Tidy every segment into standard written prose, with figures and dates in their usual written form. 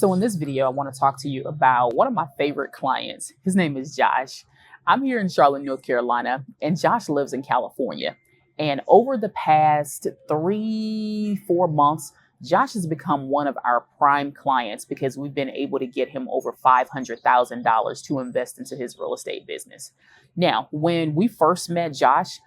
So in this video, I want to talk to you about one of my favorite clients. His name is Josh. I'm here in Charlotte, North Carolina, and Josh lives in California. And over the past 3-4 months, Josh has become one of our prime clients because we've been able to get him over $500,000 to invest into his real estate business. Now, when we first met Josh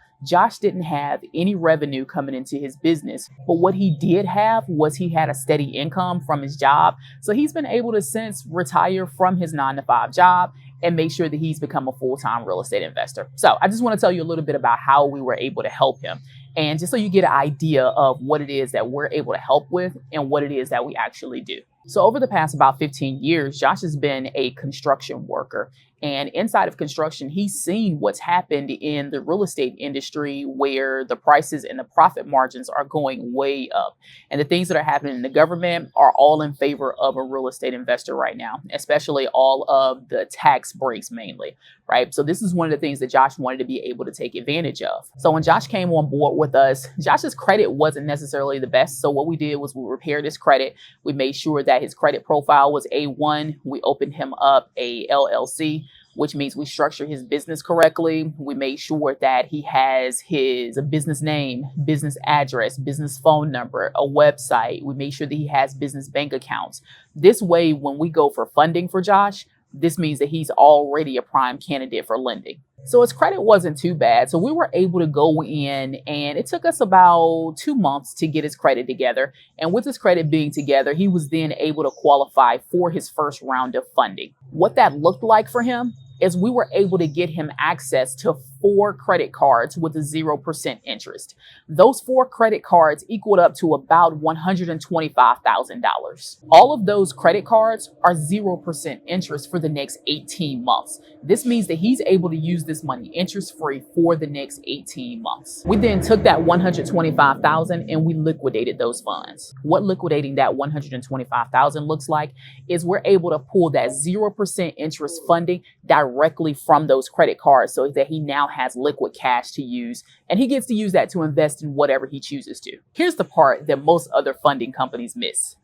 didn't have any revenue coming into his business, but what he did have was he had a steady income from his job. So he's been able to since retire from his 9-to-5 job and make sure that he's become a full-time real estate investor. So I just want to tell you a little bit about how we were able to help him. And just so you get an idea of what it is that we're able to help with and what it is that we actually do. So over the past about 15 years, Josh has been a construction worker. And inside of construction, he's seen what's happened in the real estate industry where the prices and the profit margins are going way up. And the things that are happening in the government are all in favor of a real estate investor right now, especially all of the tax breaks mainly, right? So this is one of the things that Josh wanted to be able to take advantage of. So when Josh came on board with us, Josh's credit wasn't necessarily the best. So what we did was we repaired his credit. We made sure that his credit profile was A1. We opened him up a LLC, which means we structure his business correctly. We made sure that he has his business name, business address, business phone number, a website. We made sure that he has business bank accounts. This way, when we go for funding for Josh, this means that he's already a prime candidate for lending. So his credit wasn't too bad. So we were able to go in, and it took us about 2 months to get his credit together. And with his credit being together, he was then able to qualify for his first round of funding. What that looked like for him is we were able to get him access to 4 credit cards with a 0% interest. Those 4 credit cards equaled up to about $125,000. All of those credit cards are 0% interest for the next 18 months. This means that he's able to use this money interest-free for the next 18 months. We then took that $125,000 and we liquidated those funds. What liquidating that $125,000 looks like is we're able to pull that 0% interest funding directly from those credit cards so that he now has liquid cash to use, and he gets to use that to invest in whatever he chooses to. Here's the part that most other funding companies miss.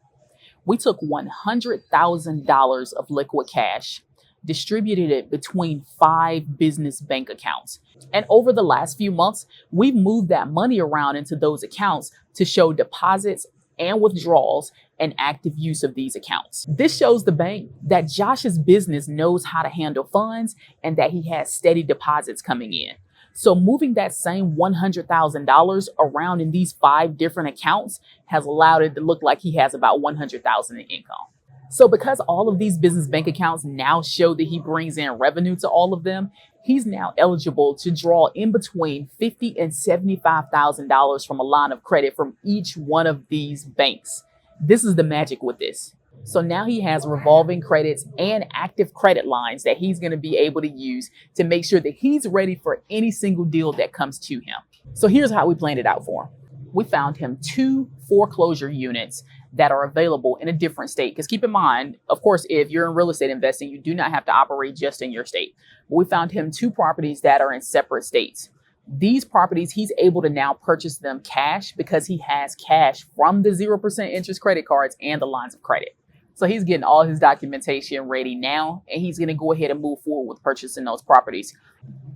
We took $100,000 of liquid cash, distributed it between 5 business bank accounts. And over the last few months, we've moved that money around into those accounts to show deposits and withdrawals and active use of these accounts. This shows the bank that Josh's business knows how to handle funds and that he has steady deposits coming in. So moving that same $100,000 around in these 5 different accounts has allowed it to look like he has about $100,000 in income. So because all of these business bank accounts now show that he brings in revenue to all of them, he's now eligible to draw in between $50,000 and $75,000 from a line of credit from each one of these banks. This is the magic with this. So now he has revolving credits and active credit lines that he's going to be able to use to make sure that he's ready for any single deal that comes to him. So here's how we planned it out for him. We found him 2 foreclosure units that are available in a different state. Because keep in mind, of course, if you're in real estate investing, you do not have to operate just in your state. But we found him 2 properties that are in separate states. These properties, he's able to now purchase them cash because he has cash from the 0% interest credit cards and the lines of credit. So he's getting all his documentation ready now, and he's going to go ahead and move forward with purchasing those properties.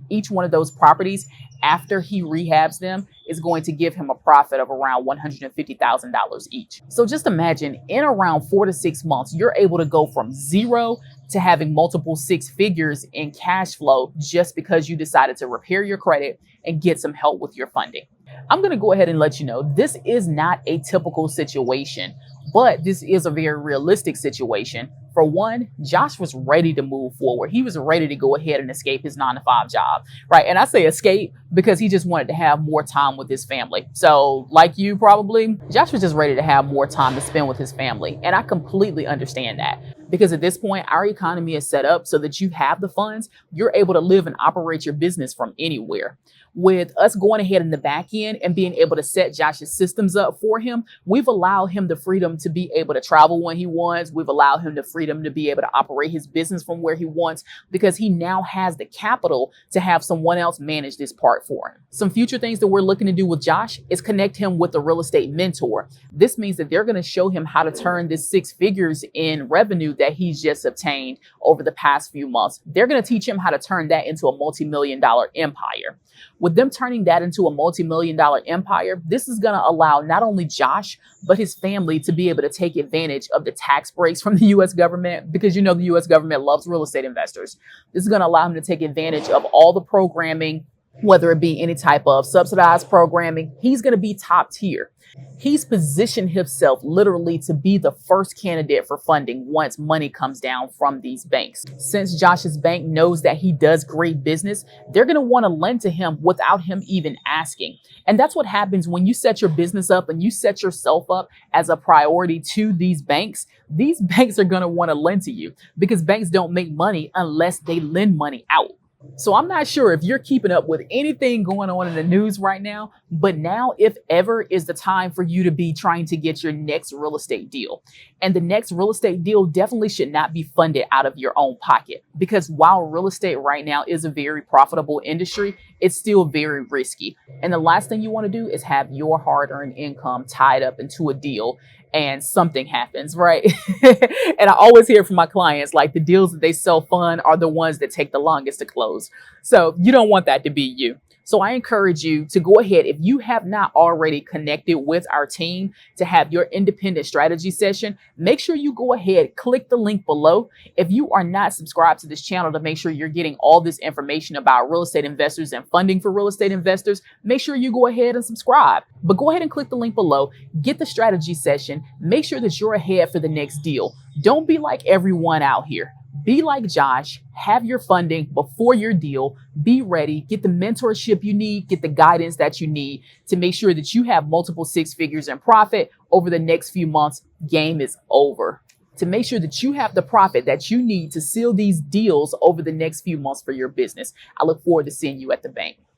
Each one of those properties, after he rehabs them, is going to give him a profit of around $150,000 each. So just imagine in around 4 to 6 months, you're able to go from 0 to having multiple 6 figures in cash flow just because you decided to repair your credit and get some help with your funding. I'm going to go ahead and let you know this is not a typical situation, but this is a very realistic situation. For one, Josh was ready to move forward. He was ready to go ahead and escape his 9-to-5 job, right? And I say escape because he just wanted to have more time with his family. So like you probably, Josh was just ready to have more time to spend with his family. And I completely understand that Because at this point, our economy is set up so that you have the funds, you're able to live and operate your business from anywhere. With us going ahead in the back end and being able to set Josh's systems up for him, we've allowed him the freedom to be able to travel when he wants. We've allowed him the freedom to be able to operate his business from where he wants, because he now has the capital to have someone else manage this part for him. Some future things that we're looking to do with Josh is connect him with a real estate mentor. This means that they're going to show him how to turn this 6 figures in revenue that he's just obtained over the past few months. They're going to teach him how to turn that into a multi-million-dollar empire. With them turning that into a multi-million-dollar empire, this is going to allow not only Josh, but his family to be able to take advantage of the tax breaks from the U.S. government, because you know the U.S. government loves real estate investors. This is going to allow him to take advantage of all the programming, whether it be any type of subsidized programming. He's going to be top tier. He's positioned himself literally to be the first candidate for funding once money comes down from these banks. Since Josh's bank knows that he does great business, they're going to want to lend to him without him even asking. And that's what happens when you set your business up and you set yourself up as a priority to these banks. These banks are going to want to lend to you, because banks don't make money unless they lend money out. So I'm not sure if you're keeping up with anything going on in the news right now, but now, if ever, is the time for you to be trying to get your next real estate deal. And the next real estate deal definitely should not be funded out of your own pocket, because while real estate right now is a very profitable industry, it's still very risky. And the last thing you want to do is have your hard-earned income tied up into a deal and something happens, right? And I always hear from my clients, like, the deals that they self-fund are the ones that take the longest to close. So you don't want that to be you. So I encourage you to go ahead, if you have not already connected with our team to have your independent strategy session, make sure you go ahead, click the link below. If you are not subscribed to this channel to make sure you're getting all this information about real estate investors and funding for real estate investors, make sure you go ahead and subscribe. But go ahead and click the link below, get the strategy session, make sure that you're ahead for the next deal. Don't be like everyone out here. Be like Josh, have your funding before your deal, be ready, get the mentorship you need, get the guidance that you need to make sure that you have multiple 6 figures in profit over the next few months. Game is over. To make sure that you have the profit that you need to seal these deals over the next few months for your business. I look forward to seeing you at the bank.